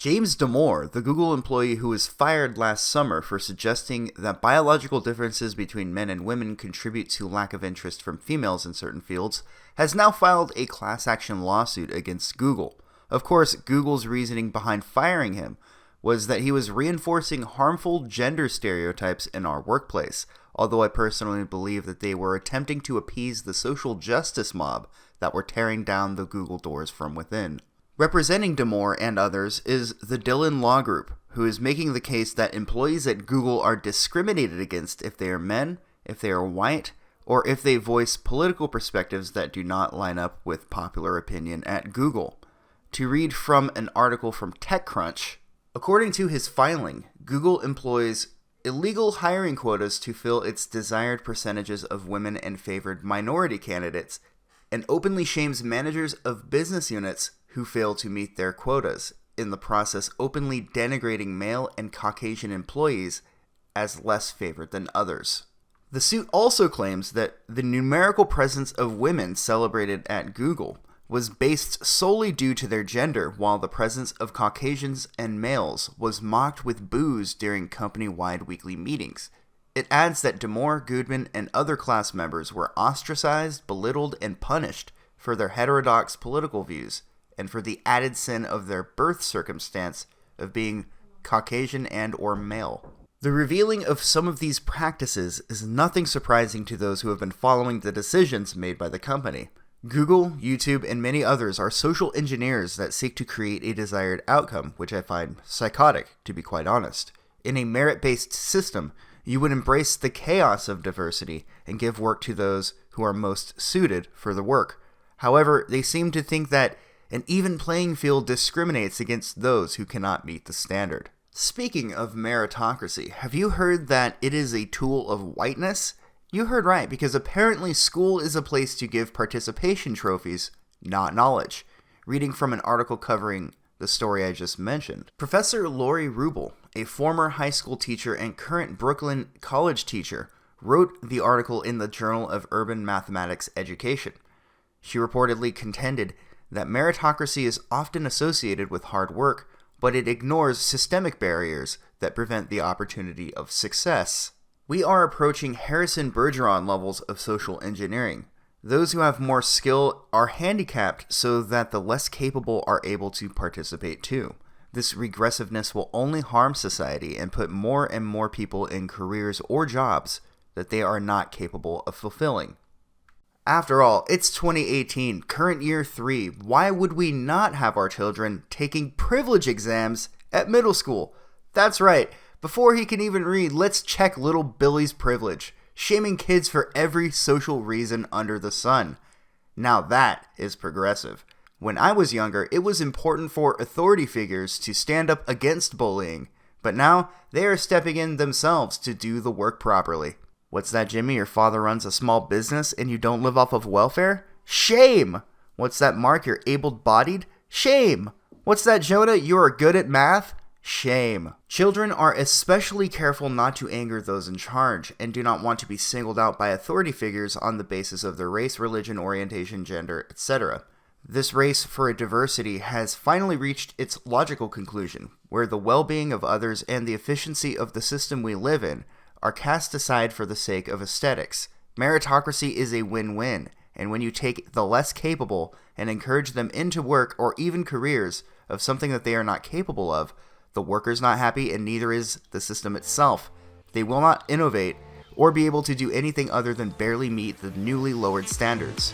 James Damore, the Google employee who was fired last summer for suggesting that biological differences between men and women contribute to lack of interest from females in certain fields, has now filed a class action lawsuit against Google. Of course, Google's reasoning behind firing him was that he was reinforcing harmful gender stereotypes in our workplace, although I personally believe that they were attempting to appease the social justice mob that were tearing down the Google doors from within. Representing Damore and others is the Dylan Law Group, who is making the case that employees at Google are discriminated against if they are men, if they are white, or if they voice political perspectives that do not line up with popular opinion at Google. To read from an article from TechCrunch, according to his filing, Google employs illegal hiring quotas to fill its desired percentages of women and favored minority candidates, and openly shames managers of business units who fail to meet their quotas, in the process openly denigrating male and Caucasian employees as less favored than others. The suit also claims that the numerical presence of women celebrated at Google was based solely due to their gender, while the presence of Caucasians and males was mocked with boos during company-wide weekly meetings. It adds that Damore, Goodman, and other class members were ostracized, belittled, and punished for their heterodox political views, and for the added sin of their birth circumstance of being Caucasian and or male. The revealing of some of these practices is nothing surprising to those who have been following the decisions made by the company. Google, YouTube, and many others are social engineers that seek to create a desired outcome, which I find psychotic, to be quite honest. In a merit-based system, you would embrace the chaos of diversity and give work to those who are most suited for the work. However, they seem to think that an even playing field discriminates against those who cannot meet the standard. Speaking of meritocracy, have you heard that it is a tool of whiteness? You heard right, because apparently school is a place to give participation trophies, not knowledge. Reading from an article covering the story I just mentioned, Professor Lori Rubel, a former high school teacher and current Brooklyn College teacher, wrote the article in the Journal of Urban Mathematics Education. She reportedly contended that meritocracy is often associated with hard work, but it ignores systemic barriers that prevent the opportunity of success. We are approaching Harrison Bergeron levels of social engineering. Those who have more skill are handicapped so that the less capable are able to participate too. This regressiveness will only harm society and put more and more people in careers or jobs that they are not capable of fulfilling. After all, it's 2018, current year 3. Why would we not have our children taking privilege exams at middle school? That's right. Before he can even read, let's check little Billy's privilege, shaming kids for every social reason under the sun. Now that is progressive. When I was younger, it was important for authority figures to stand up against bullying, but now they are stepping in themselves to do the work properly. What's that, Jimmy? Your father runs a small business and you don't live off of welfare? Shame! What's that, Mark? You're able-bodied? Shame! What's that, Jonah? You are good at math? Shame. Children are especially careful not to anger those in charge and do not want to be singled out by authority figures on the basis of their race, religion, orientation, gender, etc. This race for a diversity has finally reached its logical conclusion, where the well-being of others and the efficiency of the system we live in are cast aside for the sake of aesthetics. Meritocracy is a win-win, and when you take the less capable and encourage them into work or even careers of something that they are not capable of, the worker's not happy and neither is the system itself. They will not innovate or be able to do anything other than barely meet the newly lowered standards.